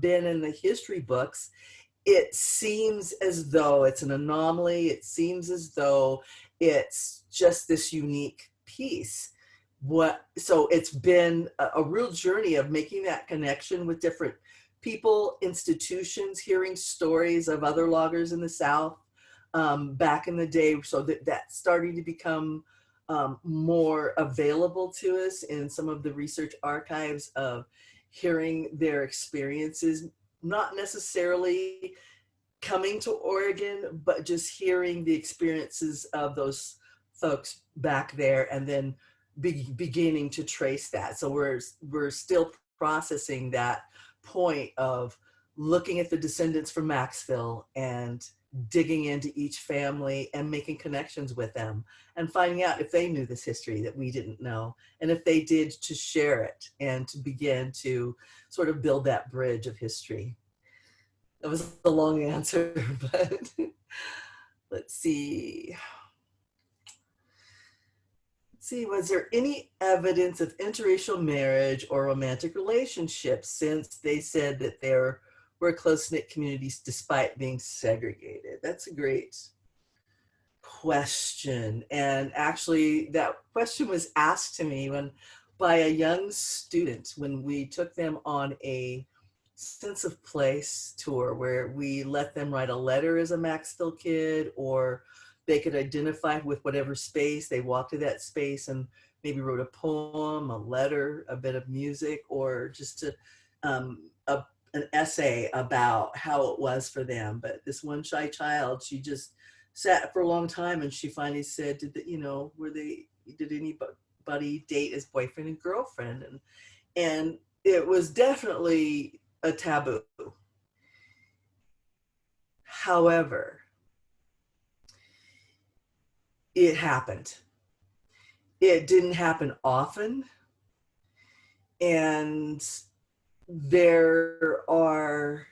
been in the history books, it seems as though it's an anomaly. It seems as though it's just this unique piece. So it's been a real journey of making that connection with different people, institutions, hearing stories of other loggers in the South back in the day, so that's starting to become more available to us in some of the research archives of hearing their experiences, not necessarily coming to Oregon, but just hearing the experiences of those folks back there, and then beginning to trace that. So we're still processing that point of looking at the descendants from Maxville and digging into each family and making connections with them and finding out if they knew this history that we didn't know, and if they did, to share it and to begin to sort of build that bridge of history. That was a long answer, but let's see. Was there any evidence of interracial marriage or romantic relationships, since they said that there were close-knit communities despite being segregated? That's a great question. And actually that question was asked to me by a young student when we took them on a sense of place tour, where we let them write a letter as a Maxville kid, or they could identify with whatever space. They walked to that space and maybe wrote a poem, a letter, a bit of music, or just an essay about how it was for them. But this one shy child, she just sat for a long time, and she finally said, did anybody date as boyfriend and girlfriend? And it was definitely a taboo. However, it happened. It didn't happen often. And there are,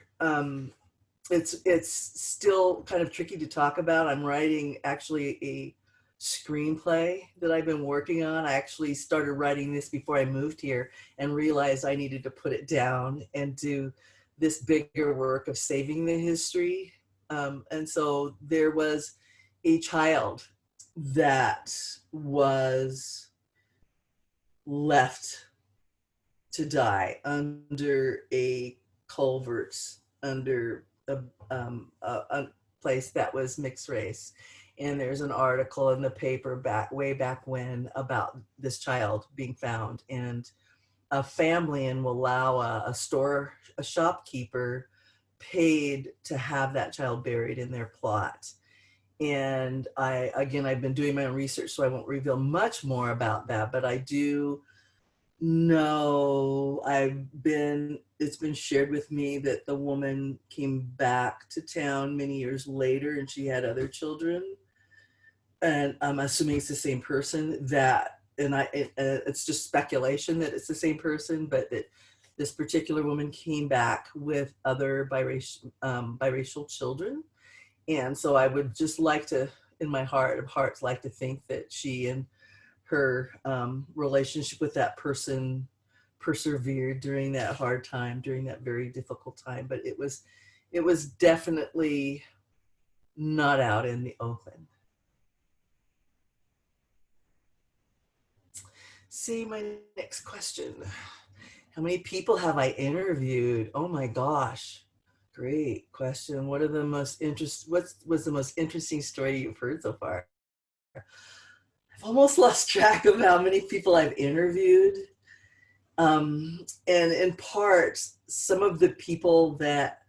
it's still kind of tricky to talk about. I'm writing actually a screenplay that I've been working on. I actually started writing this before I moved here and realized I needed to put it down and do this bigger work of saving the history. And so there was a child that was left to die under a culvert, under a place that was mixed race. And there's an article in the paper way back when about this child being found, and a family in Wallowa, a shopkeeper paid to have that child buried in their plot. And I've been doing my own research, so I won't reveal much more about that, but I do know it's been shared with me that the woman came back to town many years later and she had other children. And I'm assuming it's the same person it's just speculation that it's the same person, but that this particular woman came back with other biracial children. And so I would just like to, in my heart of hearts, like to think that she and her relationship with that person persevered during that hard time, during that very difficult time. But it was definitely not out in the open. See, my next question. How many people have I interviewed? Oh my gosh. Great question. What was the most interesting story you've heard so far? I've almost lost track of how many people I've interviewed. And in part, some of the people that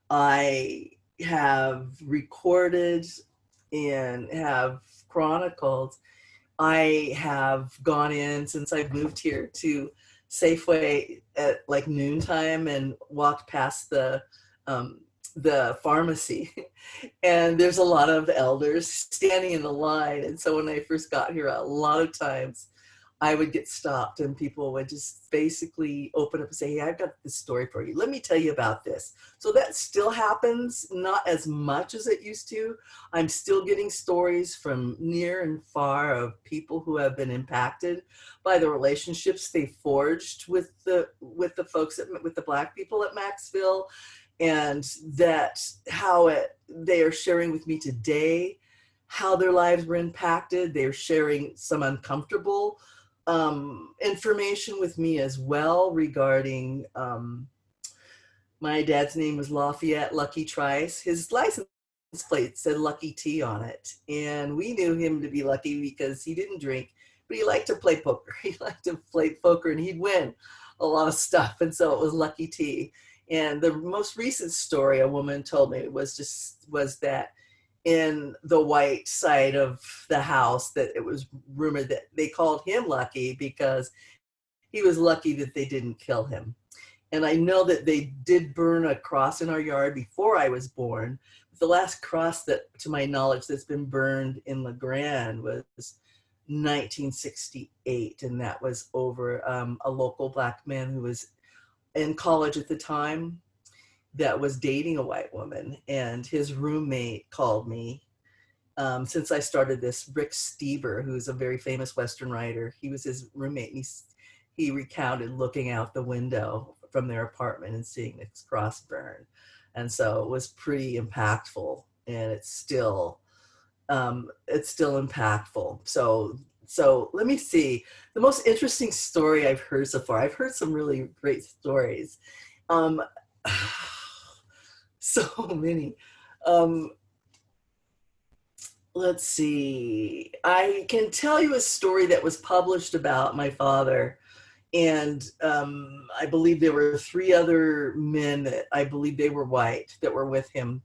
I have recorded and have chronicled, I have gone in since I've moved here to Safeway at like noontime and walked past the pharmacy, and there's a lot of elders standing in the line. And so when I first got here, a lot of times I would get stopped and people would just basically open up and say, hey, I've got this story for you. Let me tell you about this. So that still happens, not as much as it used to. I'm still getting stories from near and far of people who have been impacted by the relationships they forged with the folks, with the Black people at Maxville, and that they are sharing with me today how their lives were impacted. They're sharing some uncomfortable information with me as well regarding, my dad's name was Lafayette Lucky Trice. His license plate said Lucky T on it. And we knew him to be lucky because he didn't drink, but he liked to play poker. He liked to play poker and he'd win a lot of stuff. And so it was Lucky T. And the most recent story a woman told me was that in the white side of the house, that it was rumored that they called him lucky because he was lucky that they didn't kill him. And I know that they did burn a cross in our yard before I was born. The last cross that, to my knowledge, that's been burned in La Grande was 1968. And that was over a local Black man who was in college at the time that was dating a white woman, and his roommate called me since I started this. Rick Stever, who's a very famous Western writer, he was his roommate, and he recounted looking out the window from their apartment and seeing this cross burn. And so it was pretty impactful, and it's still impactful. So let me see. The most interesting story I've heard so far, I've heard some really great stories. So many. Let's see. I can tell you a story that was published about my father. And I believe there were 3 other men that I believe they were white that were with him.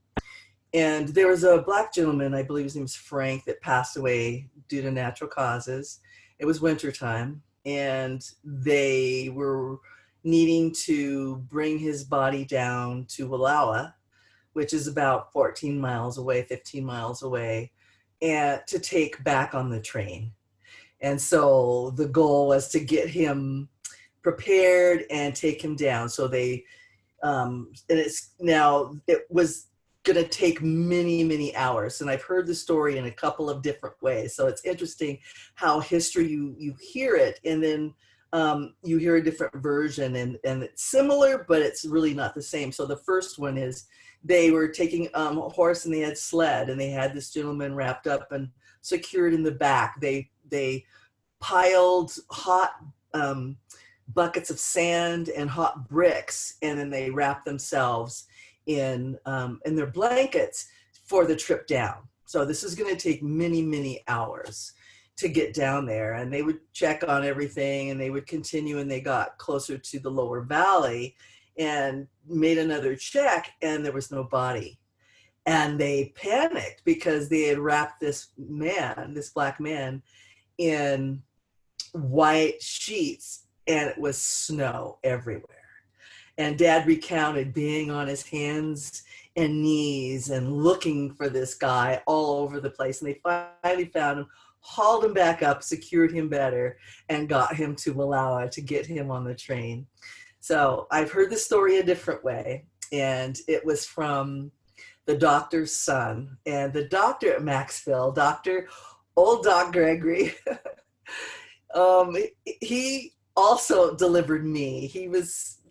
And there was a Black gentleman, I believe his name was Frank, that passed away due to natural causes. It was wintertime, and they were needing to bring his body down to Wallowa, which is about 14 miles away, 15 miles away, and to take back on the train. And so the goal was to get him prepared and take him down. So they, it was going to take many, many hours. And I've heard the story in a couple of different ways. So it's interesting how history, you hear it, and then you hear a different version, and it's similar, but it's really not the same. So the first one is they were taking a horse, and they had sled, and they had this gentleman wrapped up in secured in the back. They piled hot buckets of sand and hot bricks, and then they wrapped themselves in their blankets for the trip down. So this is going to take many, many hours to get down there, and they would check on everything, and they would continue, and they got closer to the lower valley and made another check, and there was no body. And they panicked because they had wrapped this black man, in white sheets, and it was snow everywhere. And Dad recounted being on his hands and knees and looking for this guy all over the place. And they finally found him, hauled him back up, secured him better, and got him to Wallowa to get him on the train. So I've heard the story a different way, and it was from the doctor's son. And the doctor at Maxville, old Doc Gregory, he also delivered me.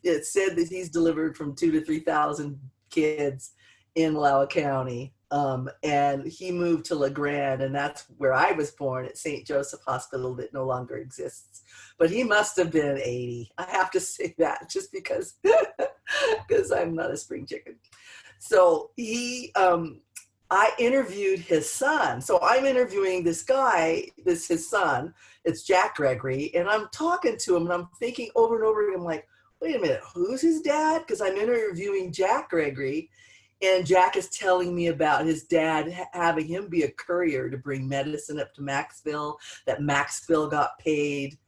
It said that he's delivered from 2,000 to 3,000 kids in Wallowa County. And he moved to La Grande, and that's where I was born, at St. Joseph Hospital that no longer exists. But he must have been 80. I have to say that just because I'm not a spring chicken. So I interviewed his son. So I'm interviewing this guy, his son. It's Jack Gregory, and I'm talking to him, and I'm thinking over and over again, I'm like, wait a minute, who's his dad? Because I'm interviewing Jack Gregory, and Jack is telling me about his dad having him be a courier to bring medicine up to Maxville, that Maxville got paid,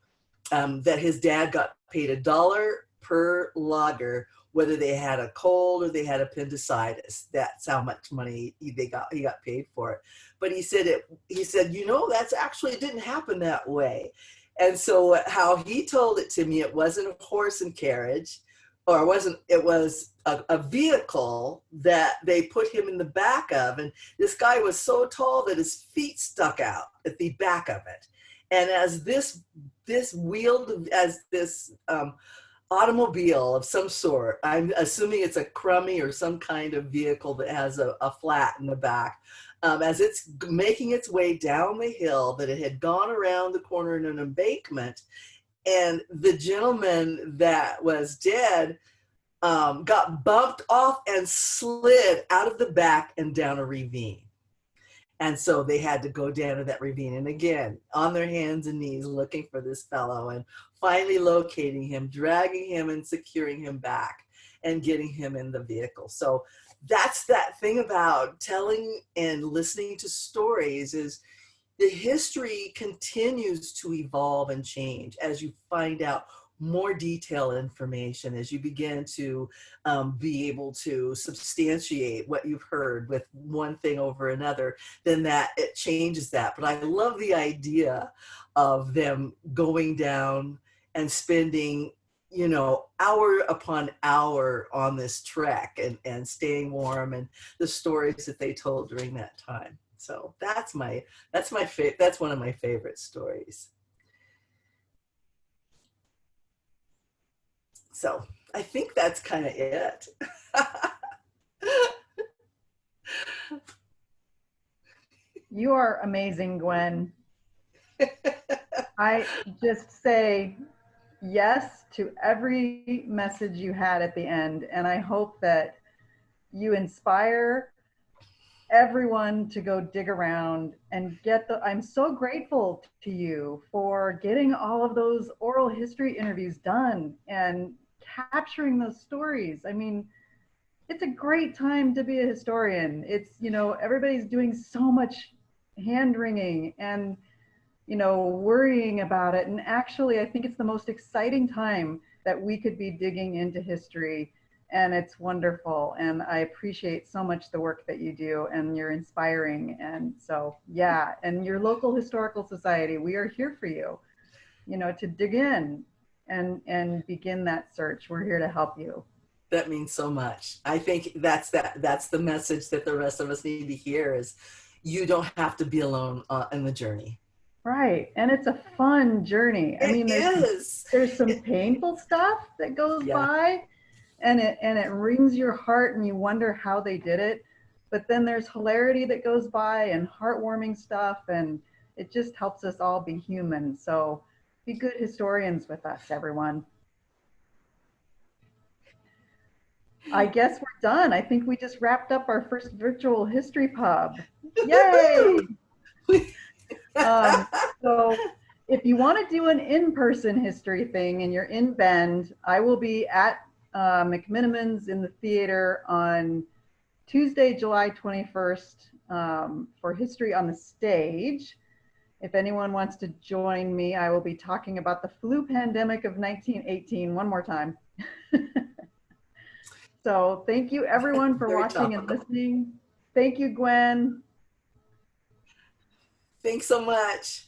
that his dad got paid $1 per logger, whether they had a cold or they had appendicitis. That's how much money he got paid for it. But he said, that's actually, it didn't happen that way. And so how he told it to me, it wasn't a horse and carriage, or it was a vehicle that they put him in the back of. And this guy was so tall that his feet stuck out at the back of it. And as this automobile of some sort, I'm assuming it's a crummy or some kind of vehicle that has a flat in the back, as it's making its way down the hill, that it had gone around the corner in an embankment, and the gentleman that was dead got bumped off and slid out of the back and down a ravine. And so they had to go down to that ravine, and again, on their hands and knees looking for this fellow, and finally locating him, dragging him and securing him back and getting him in the vehicle. So that's that thing about telling and listening to stories, is the history continues to evolve and change as you find out more detailed information, as you begin to be able to substantiate what you've heard with one thing over another, then that it changes that. But I love the idea of them going down and spending, hour upon hour on this trek and staying warm, and the stories that they told during that time. So that's one of my favorite stories. So I think that's kind of it. You are amazing, Gwen. I just say yes to every message you had at the end, and I hope that you inspire everyone to go dig around and I'm so grateful to you for getting all of those oral history interviews done and capturing those stories. I mean, it's a great time to be a historian. It's, everybody's doing so much hand wringing and, worrying about it. And actually, I think it's the most exciting time that we could be digging into history. And it's wonderful. And I appreciate so much the work that you do, and you're inspiring. And so, yeah, and your local historical society, we are here for you, to dig in and begin that search. We're here to help you. That means so much. I think that's the message that the rest of us need to hear, is you don't have to be alone in the journey. Right. And it's a fun journey. There's some painful stuff that goes by, and it wrings your heart, and you wonder how they did it. but then there's hilarity that goes by and heartwarming stuff, and it just helps us all be human. So be good historians with us, everyone. I guess we're done. I think we just wrapped up our first virtual history pub. Yay! So if you want to do an in-person history thing and you're in Bend, I will be at McMenamins in the theater on Tuesday, July 21st for History on the Stage. If anyone wants to join me, I will be talking about the flu pandemic of 1918 one more time. So thank you everyone for watching and listening. Thank you, Gwen. Thanks so much.